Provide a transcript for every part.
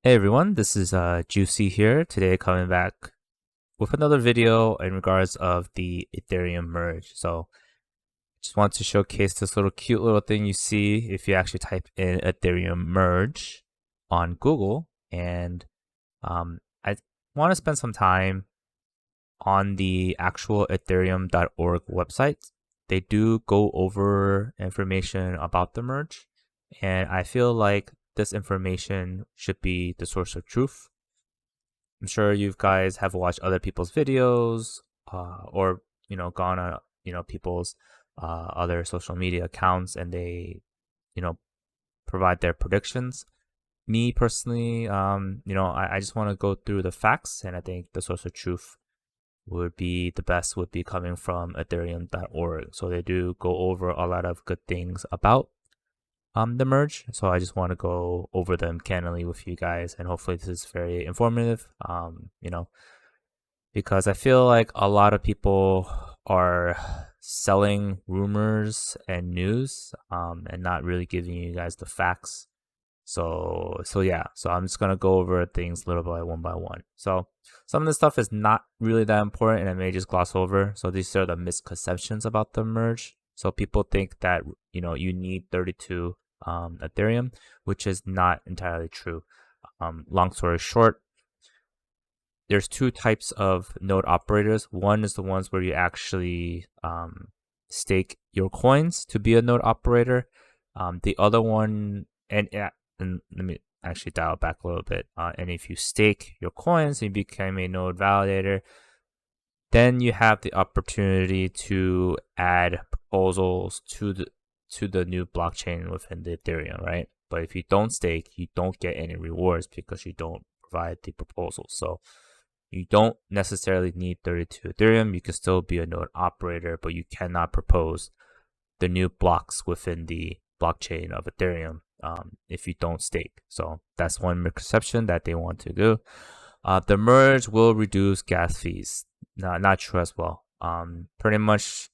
Hey everyone, this is Juicy here today, coming back with another video in regards of the Ethereum Merge. So just want to showcase this little cute little thing you see if you actually type in Ethereum Merge on Google. And I want to spend some time on the actual ethereum.org website. They do go over information about the merge, and I feel like this information should be the source of truth. I'm sure you guys have watched other people's videos, or gone on people's other social media accounts, and they you know provide their predictions. Me personally, I just want to go through the facts, and I think the source of truth would be coming from Ethereum.org. So they do go over a lot of good things about the merge. So I just want to go over them candidly with you guys, and hopefully this is very informative. Because I feel like a lot of people are selling rumors and news, and not really giving you guys the facts. So yeah, so I'm just gonna go over things little by one. So some of the stuff is not really that important, and I may just gloss over. So these are the misconceptions about the merge. So people think that you need 32 Ethereum, which is not entirely true. Long story short, there's two types of node operators. One is the ones where you actually stake your coins to be a node operator. The other one, and let me actually dial back a little bit. And if you stake your coins and you become a node validator, then you have the opportunity to add proposals to the new blockchain within the Ethereum, right? But if you don't stake, you don't get any rewards because you don't provide the proposals. So you don't necessarily need 32 Ethereum. You can still be a node operator, but you cannot propose the new blocks within the blockchain of Ethereum if you don't stake. So that's one misconception that they want to do. The merge will reduce gas fees. Not true as well. Pretty much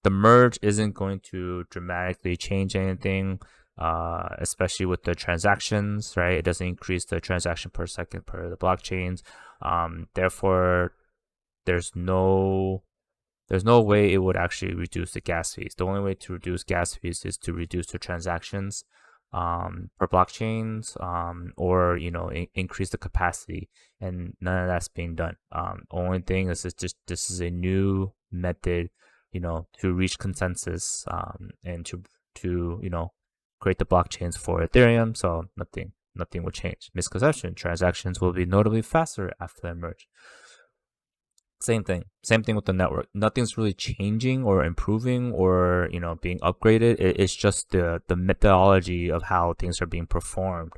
the merge isn't going to dramatically change anything, especially with the transactions, right? It doesn't increase the transaction per second per the blockchains. Therefore, there's no way it would actually reduce the gas fees. The only way to reduce gas fees is to reduce the transactions per blockchains, or increase the capacity, and none of that's being done. Only thing is this is a new method, to reach consensus, and to create the blockchains for Ethereum. So nothing will change. Misconception: transactions will be notably faster after the merge. Same thing with the network. Nothing's really changing or improving or being upgraded. It's just the methodology of how things are being performed.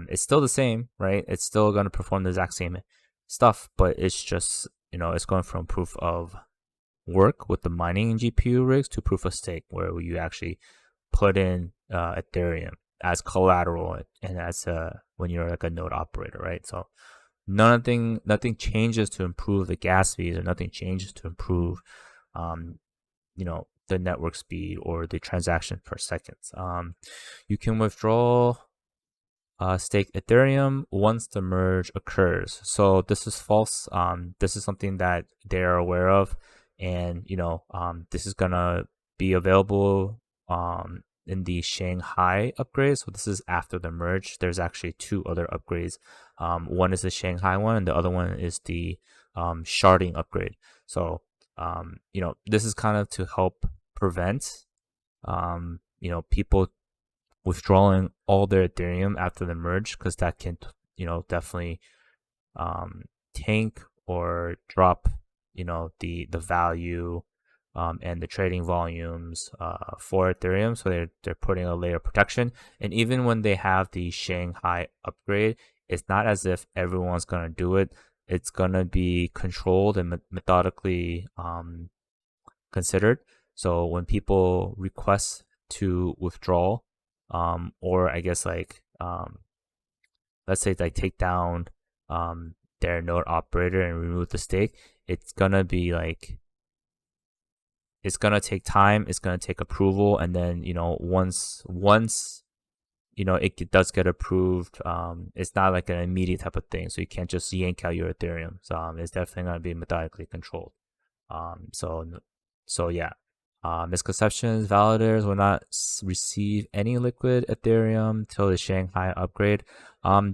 It's still the same, right? It's still going to perform the exact same stuff, but it's just it's going from proof of work with the mining and GPU rigs to proof of stake, where you actually put in Ethereum as collateral and as when you're like a node operator, right? So nothing changes to improve the gas fees, or nothing changes to improve the network speed or the transaction per second. You can withdraw stake Ethereum once the merge occurs. So this is false. This is something that they're aware of, and this is gonna be available in the Shanghai upgrade. So this is after the merge. There's actually two other upgrades. One is the Shanghai one, and the other one is the sharding upgrade. So this is kind of to help prevent people withdrawing all their Ethereum after the merge, because that can definitely tank or drop the value and the trading volumes for Ethereum. So they're putting a layer of protection. And even when they have the Shanghai upgrade, it's not as if everyone's gonna do it. It's gonna be controlled and methodically considered. So when people request to withdraw, or I guess let's say take down their node operator and remove the stake, it's gonna be it's gonna take time, it's gonna take approval, and then once it does get approved. It's not like an immediate type of thing, so you can't just yank out your Ethereum. So it's definitely going to be methodically controlled. So yeah. Misconceptions: validators will not receive any liquid Ethereum till the Shanghai upgrade.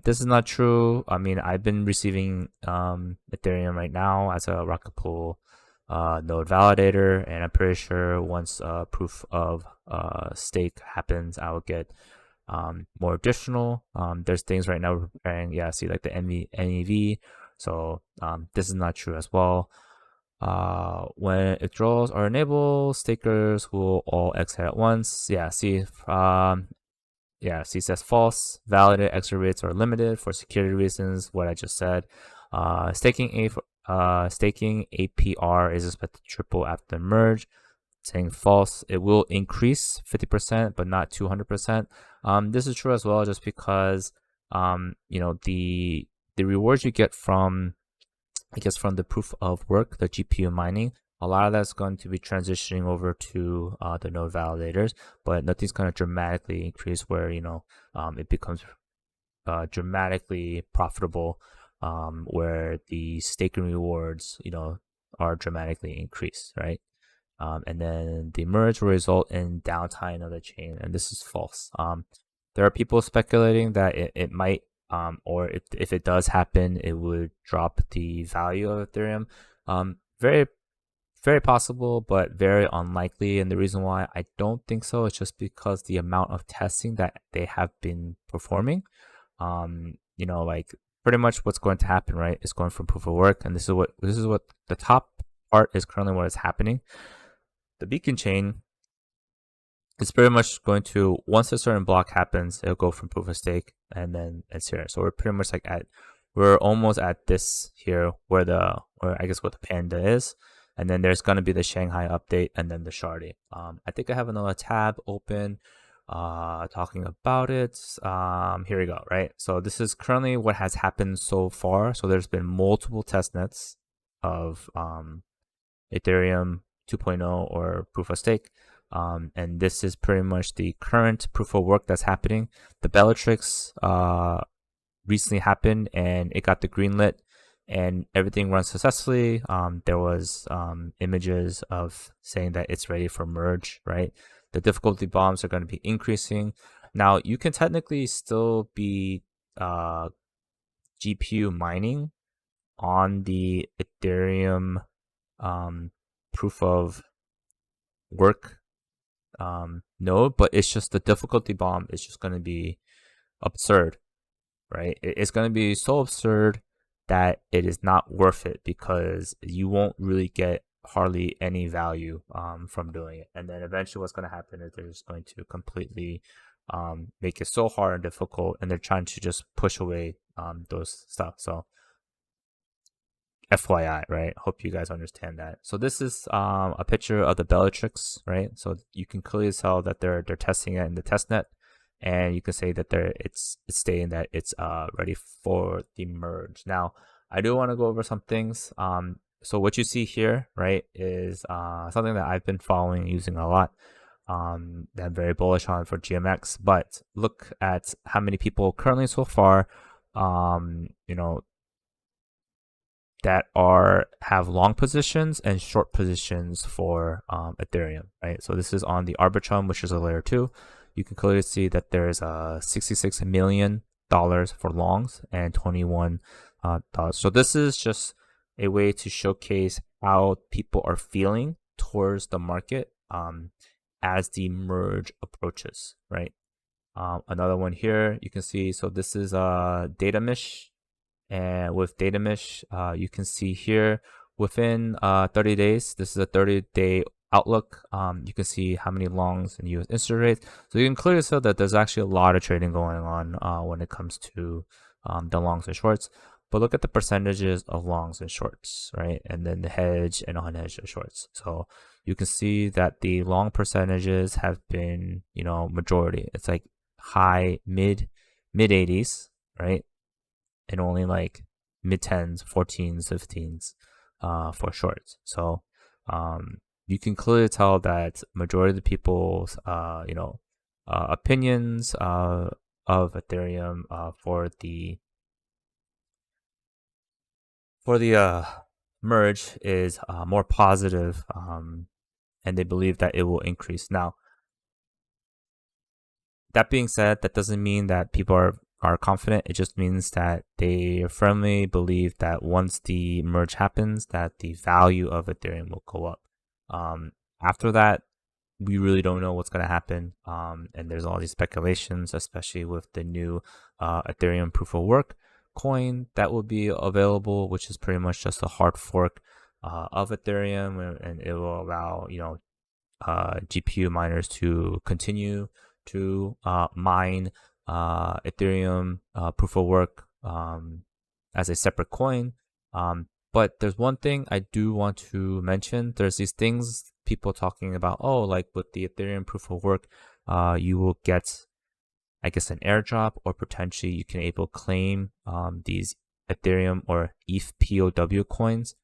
This is not true. I mean, I've been receiving Ethereum right now as a Rocket Pool node validator, and I'm pretty sure once proof of stake happens, I will get more additional. There's things right now we're preparing. Yeah, see like the NEV. So this is not true as well. When withdrawals are enabled, stakers will all exit at once. Yeah, see, says false. Validated exit rates are limited for security reasons. What I just said. Staking APR is expected to triple after the merge. Saying false. It will increase 50%, but not 200%. This is true as well, just because the rewards you get from, I guess, from the proof of work, the GPU mining, a lot of that's going to be transitioning over to the node validators, but nothing's going to dramatically increase where it becomes dramatically profitable, where the staking rewards are dramatically increased, right? And then the merge will result in downtime of the chain, and this is false. There are people speculating that it might, or if it does happen, it would drop the value of Ethereum. Very, very possible, but very unlikely. And the reason why I don't think so is just because the amount of testing that they have been performing. Like pretty much what's going to happen, right? Is going from proof of work, and this is what the top part is currently what is happening. The beacon chain is pretty much going to, once a certain block happens, it'll go from proof of stake, and then it's here. So we're pretty much we're almost at this here where I guess what the panda is, and then there's gonna be the Shanghai update, and then the sharding. I think I have another tab open, talking about it. Here we go. Right. So this is currently what has happened so far. So there's been multiple testnets of Ethereum 2.0 or proof of stake. And this is pretty much the current proof of work that's happening. The Bellatrix recently happened, and it got the green lit, and everything runs successfully. There was images of saying that it's ready for merge, right? The difficulty bombs are going to be increasing. Now, you can technically still be GPU mining on the Ethereum proof of work node, but it's just the difficulty bomb is just going to be absurd, right? It's going to be so absurd that it is not worth it, because you won't really get hardly any value from doing it. And then eventually what's going to happen is they're just going to completely make it so hard and difficult, and they're trying to just push away those stuff. So FYI, right? Hope you guys understand that. So this is a picture of the Bellatrix, right? So you can clearly tell that they're testing it in the testnet, and you can say that it's stating that it's ready for the merge. Now, I do want to go over some things. So what you see here, right, is something that I've been following and using a lot. That I'm very bullish on for GMX. But look at how many people currently so far, that have long positions and short positions for Ethereum, right? So this is on the Arbitrum, which is a layer 2. You can clearly see that there's $66 million for longs and $21. So this is just a way to showcase how people are feeling towards the market as the merge approaches, right? Another one here, you can see, so this is data mesh. And with data mesh, you can see here within 30 days, this is a 30-day outlook. You can see how many longs and US interest rates. So you can clearly see that there's actually a lot of trading going on when it comes to the longs and shorts. But look at the percentages of longs and shorts, right? And then the hedge and unhedged shorts. So you can see that the long percentages have been, majority. It's like high, mid 80s, right? And only like mid 10s, 14s, 15s for shorts. So you can clearly tell that majority of the people's opinions of Ethereum for the merge is more positive, and they believe that it will increase. Now, that being said, that doesn't mean that people are confident. It just means that they firmly believe that once the merge happens, that the value of Ethereum will go up. After that, we really don't know what's going to happen. And there's all these speculations, especially with the new Ethereum proof of work coin that will be available, which is pretty much just a hard fork of Ethereum, and it will allow GPU miners to continue to mine Ethereum proof of work as a separate coin. But there's one thing I do want to mention. There's these things people talking about, oh, like with the Ethereum proof of work, you will get, I guess, an airdrop, or potentially you can able claim these Ethereum or ETHPOW coins.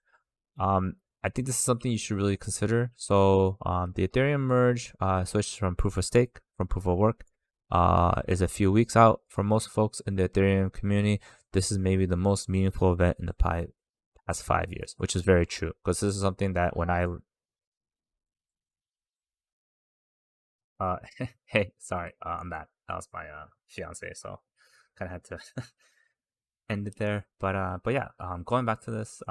I think this is something you should really consider. So the Ethereum Merge switched from proof of stake, from proof of work, is a few weeks out for most folks in the Ethereum community. This is maybe the most meaningful event in the past 5 years, which is very true, because this is something that when I hey, sorry, I'm back. That was my fiance, so kind of had to end it there. But yeah, going back to this,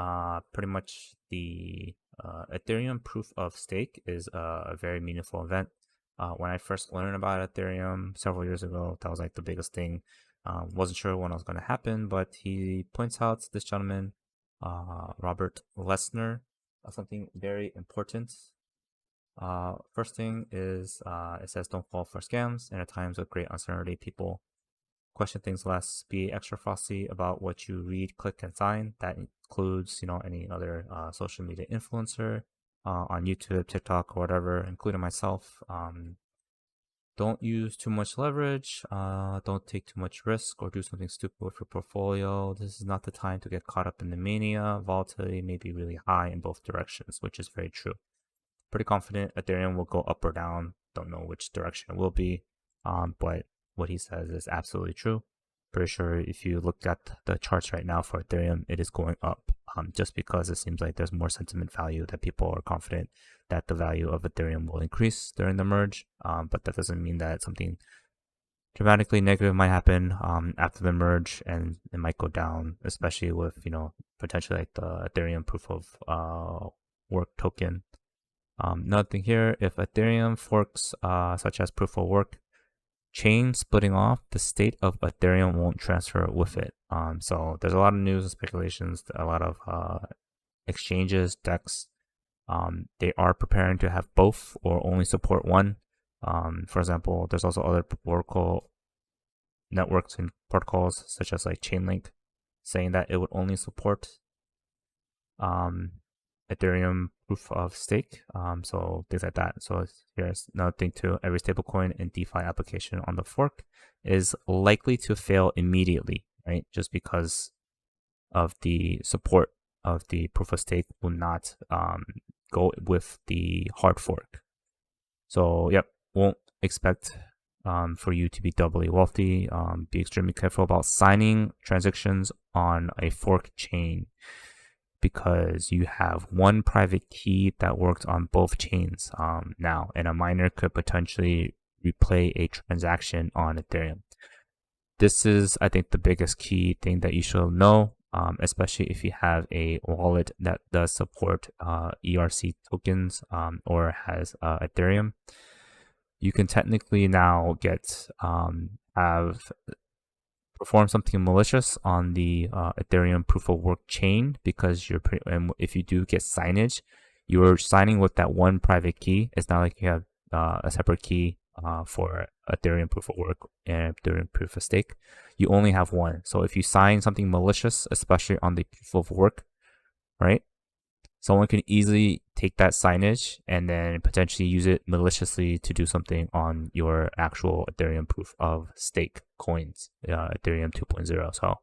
pretty much the Ethereum proof of stake is a very meaningful event. When I first learned about Ethereum several years ago, that was like the biggest thing. Wasn't sure when it was going to happen, but he points out, this gentleman, Robert Lesner, something very important. First thing is, it says don't fall for scams. And at times of great uncertainty, people question things less. Be extra frosty about what you read, click, and sign. That includes, any other social media influencer on YouTube, TikTok, or whatever, including myself. Don't use too much leverage. Don't take too much risk or do something stupid with your portfolio. This is not the time to get caught up in the mania. Volatility may be really high in both directions, which is very true. Pretty confident Ethereum will go up or down. Don't know which direction it will be, but what he says is absolutely true. Pretty sure if you look at the charts right now for Ethereum, it is going up, just because it seems like there's more sentiment value, that people are confident that the value of Ethereum will increase during the merge. But that doesn't mean that something dramatically negative might happen after the merge, and it might go down, especially with potentially like the Ethereum proof of work token. Another thing here, if Ethereum forks such as proof of work chain splitting off, the state of Ethereum won't transfer with it. So there's a lot of news and speculations, a lot of exchanges, DEX. They are preparing to have both or only support one. For example, there's also other Oracle networks and protocols such as like Chainlink saying that it would only support Ethereum proof of stake, so things like that. So here's another thing too: every stablecoin and DeFi application on the fork is likely to fail immediately, right? Just because of the support of the proof of stake will not go with the hard fork. So yep, won't expect for you to be doubly wealthy. Be extremely careful about signing transactions on a fork chain, because you have one private key that works on both chains now, and a miner could potentially replay a transaction on Ethereum. This is, I think, the biggest key thing that you should know, especially if you have a wallet that does support ERC tokens or has Ethereum. You can technically now have perform something malicious on the Ethereum proof of work chain, because if you do get signage, you're signing with that one private key. It's not like you have a separate key for Ethereum proof of work and Ethereum proof of stake. You only have one. So if you sign something malicious, especially on the proof of work, right, someone can easily take that signage and then potentially use it maliciously to do something on your actual Ethereum proof of stake coins, Ethereum 2.0. So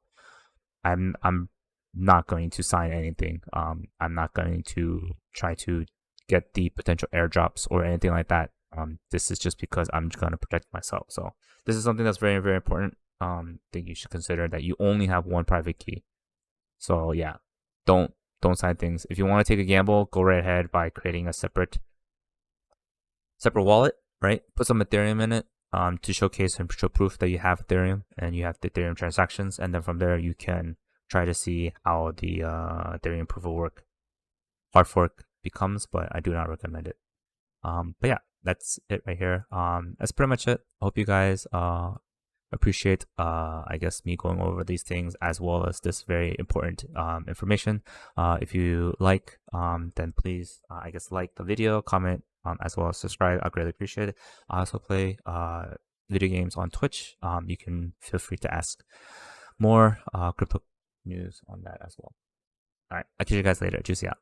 I'm not going to sign anything. I'm not going to try to get the potential airdrops or anything like that. This is just because I'm going to protect myself. So this is something that's very, very important. That you should consider, that you only have one private key. So yeah, don't sign things. If you want to take a gamble, go right ahead by creating a separate wallet, right? Put some Ethereum in it, to showcase and show proof that you have Ethereum and you have the Ethereum transactions, and then from there you can try to see how the Ethereum proof of work hard fork becomes, but I do not recommend it. But yeah, that's it right here. That's pretty much it. I hope you guys appreciate I guess me going over these things as well as this very important information. If you like, then please I guess like the video, comment, as well as subscribe. I greatly appreciate it. I also play video games on Twitch. You can feel free to ask more crypto news on that as well. All right, I'll catch you guys later. Juicy out.